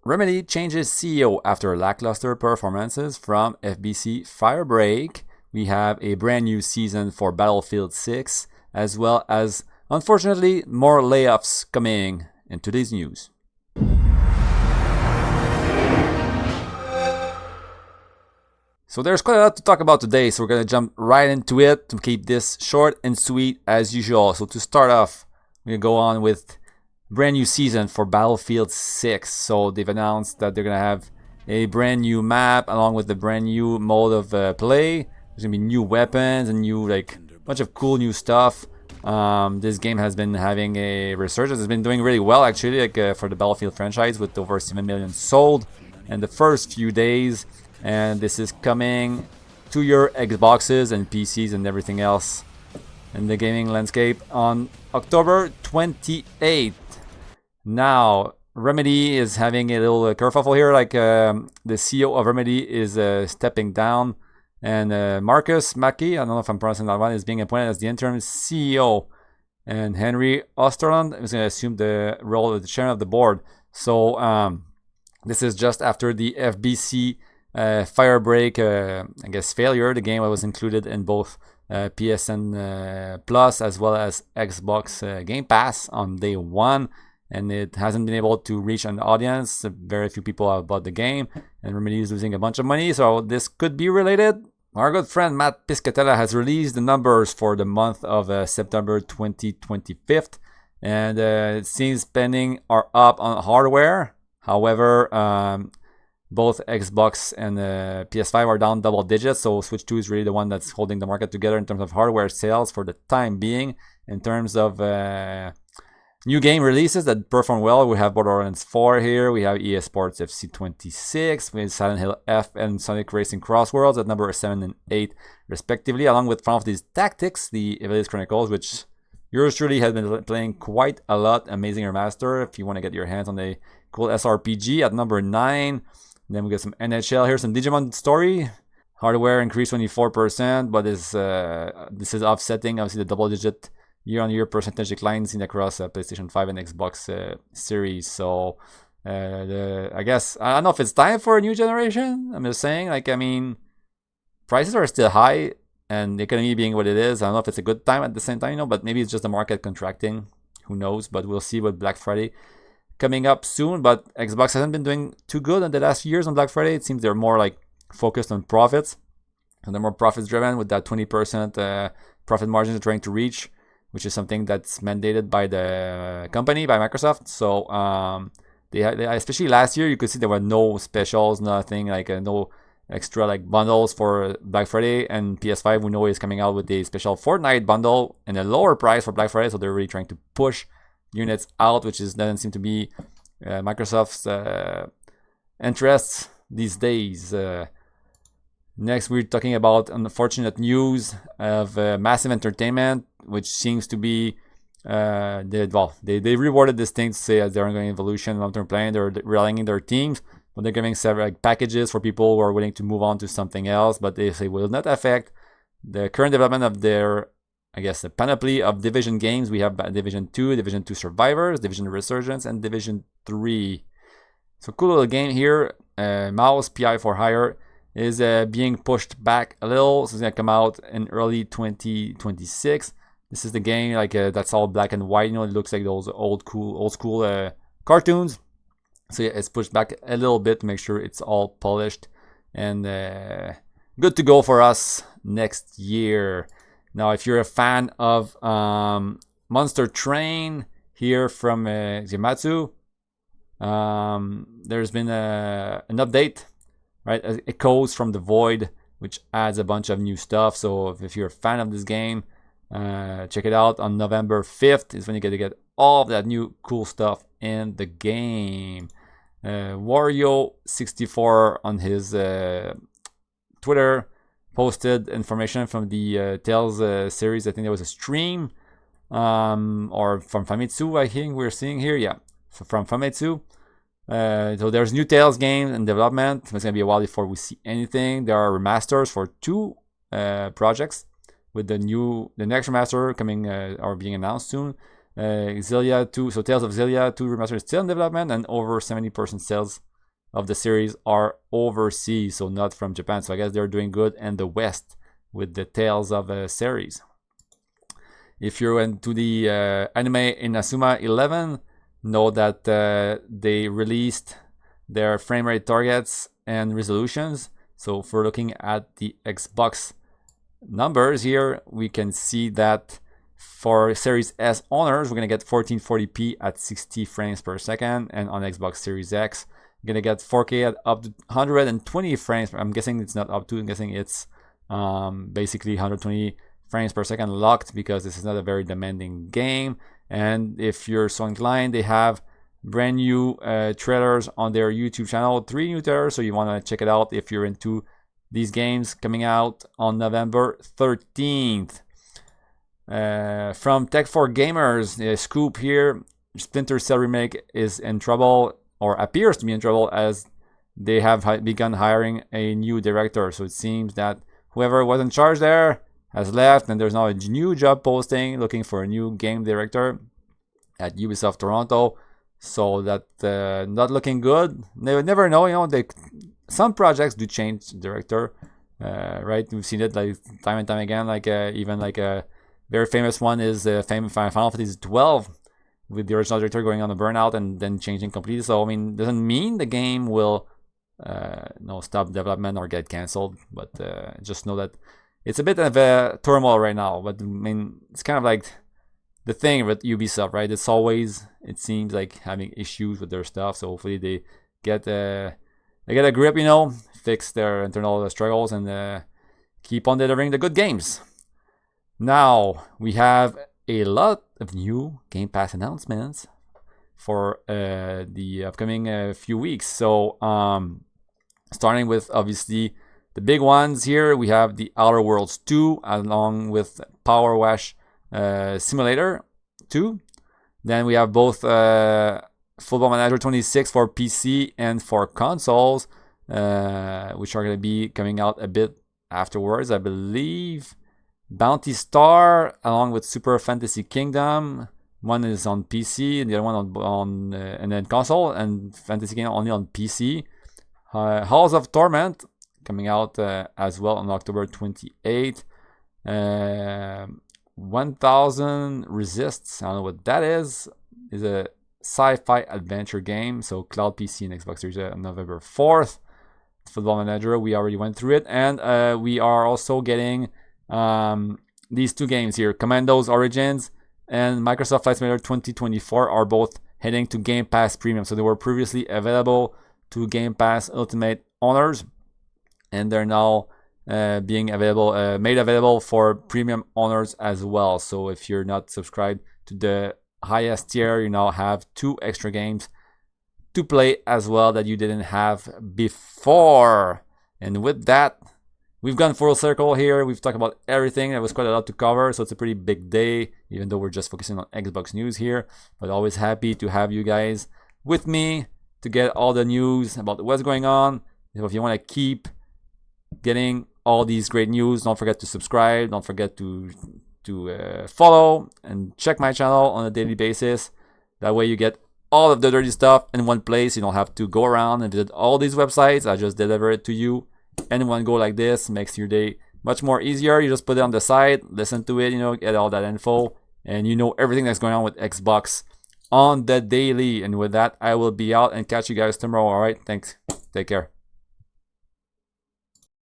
Remedy changes CEO after lackluster performances from FBC Firebreak. We have a brand new season for Battlefield 6, as well as, unfortunately, more layoffs coming in today's news. So there's quite a lot to talk about today, so we're going to jump right into it to keep this short and sweet as usual. So to start off, we're going to go on with brand new season for Battlefield 6. So they've announced that they're going to have a brand new map along with the brand new mode of play. There's going to be new weapons and new, bunch of cool new stuff. This game has been having a resurgence. It's been doing really well, actually, for the Battlefield franchise, with over 7 million sold in the first few days. And this is coming to your Xboxes and PCs and everything else in the gaming landscape on October 28th. Now, Remedy is having a little kerfuffle here. The CEO of Remedy is stepping down, and Marcus Mackey, I don't know if I'm pronouncing that one, is being appointed as the interim CEO, and Henry Osterland is going to assume the role of the chairman of the board. So this is just after the FBC Firebreak, I guess, failure. The game was included in both PSN Plus as well as Xbox Gamepass on day one, and it hasn't been able to reach an audience. Very few people have bought the game, and Remedy is losing a bunch of money, so this could be related. Our good friend Matt Piscatella has released the numbers for the month of September 2025, and it seems spending are up on hardware. However, both Xbox and PS5 are down double digits, so Switch 2 is really the one that's holding the market together in terms of hardware sales for the time being. In terms of new game releases that perform well, we have Borderlands 4 here, we have EA Sports FC 26, we have Silent Hill F and Sonic Racing Cross Worlds at number 7 and 8 respectively, along with Final Fantasy Tactics, the Evil's Chronicles, which yours truly has been playing quite a lot. Amazing remaster if you want to get your hands on a cool SRPG at number 9. Then we get some NHL here, some Digimon Story. Hardware increased 24%, but this is offsetting, obviously, the double-digit year-on-year percentage decline seen across PlayStation 5 and Xbox Series. So, I guess, I don't know if it's time for a new generation. I'm just saying, prices are still high, and the economy being what it is, I don't know if it's a good time at the same time, but maybe it's just the market contracting. Who knows? But we'll see with Black Friday coming up soon. But Xbox hasn't been doing too good in the last few years on Black Friday. It seems they're more focused on profits, and they're more profits driven with that 20% profit margin they're trying to reach, which is something that's mandated by the company, by Microsoft. So they especially last year, you could see there were no specials, nothing, no extra bundles for Black Friday. And PS5, we know, is coming out with a special Fortnite bundle and a lower price for Black Friday, so they're really trying to push units out, which doesn't seem to be Microsoft's interests these days. Next, we're talking about unfortunate news of Massive Entertainment, which seems to be they rewarded this thing to say as their ongoing evolution, long-term plan. They're rallying their teams, but they're giving several packages for people who are willing to move on to something else. But they say will not affect the current development of their, I guess, the panoply of Division games. We have Division 2, Division 2 Survivors, Division Resurgence, and Division 3. So cool little game here. Mouse PI for Hire is being pushed back a little. So it's going to come out in early 2026. This is the game that's all black and white. It looks like those old school cartoons. So yeah, it's pushed back a little bit to make sure it's all polished and good to go for us next year. Now, if you're a fan of Monster Train here from Gematsu, there's been an update, right? Echoes from the Void, which adds a bunch of new stuff. So if you're a fan of this game, check it out on November 5th is when you get to get all of that new cool stuff in the game. Wario64 on his Twitter posted information from the Tales series. I think there was a stream or from Famitsu, I think we're seeing here. Yeah, from Famitsu. So there's new Tales game in development. It's going to be a while before we see anything. There are remasters for 2 projects, with the next remaster coming or being announced soon. Xillia 2, so Tales of Xillia 2 remaster is still in development, and over 70% sales of the series are overseas, so not from Japan. So I guess they're doing good in the West with the Tales of a series. If you're into the anime Inazuma 11, know that they released their frame rate targets and resolutions. So if we're looking at the Xbox numbers here, we can see that for Series S owners, we're going to get 1440p at 60 frames per second. And on Xbox Series X, you're going to get 4K at up to 120 frames. I'm guessing it's not up to, I'm guessing it's basically 120 frames per second locked, because this is not a very demanding game. And if you're so inclined, they have brand new trailers on their YouTube channel, 3 new trailers, so you want to check it out if you're into these games, coming out on November 13th. From Tech for Gamers, a scoop here: Splinter Cell Remake is in trouble, or appears to be in trouble, as they have begun hiring a new director. So it seems that whoever was in charge there has left, and there's now a new job posting looking for a new game director at Ubisoft Toronto. So that not looking good. They would never know, you know. Some projects do change director, right? We've seen it like time and time again. Like even like a very famous one is Final Fantasy 12, with the original director going on a burnout and then changing completely. So I mean, doesn't mean the game will stop development or get cancelled, but just know that it's a bit of a turmoil right now. But I mean, it's kind of like the thing with Ubisoft, right? It's always, it seems like, having issues with their stuff. So hopefully they get a grip, you know, fix their internal struggles, and keep on delivering the good games. Now we have a lot of new Game Pass announcements for the upcoming few weeks. So starting with obviously the big ones here, we have the Outer Worlds 2 along with Power Wash Simulator 2. Then we have both Football Manager 26 for PC and for consoles, which are going to be coming out a bit afterwards, I believe. Bounty Star along with Super Fantasy Kingdom. One is on PC and the other one on and then console, and Fantasy Kingdom only on PC. Halls of Torment coming out as well on October 28th. 1000 Resists, I don't know what that is a sci-fi adventure game. So Cloud PC and Xbox Series on November 4th. Football Manager, we already went through it, and we are also getting these 2 games here, Commandos Origins and Microsoft Flight Simulator 2024, are both heading to Game Pass Premium. So they were previously available to Game Pass Ultimate owners, and they're now being available, made available for premium owners as well. So if you're not subscribed to the highest tier, you now have 2 extra games to play as well that you didn't have before. And with that, we've gone full circle here. We've talked about everything. There was quite a lot to cover, so it's a pretty big day, even though we're just focusing on Xbox news here. But always happy to have you guys with me to get all the news about what's going on. If you want to keep getting all these great news, don't forget to subscribe. Don't forget to follow and check my channel on a daily basis. That way you get all of the dirty stuff in one place. You don't have to go around and visit all these websites. I just deliver it to you in one go like this. Makes your day much more easier. You just put it on the side, listen to it, you know, get all that info, and you know everything that's going on with Xbox on the daily. And with that, I will be out and catch you guys tomorrow. All right, thanks. Take care.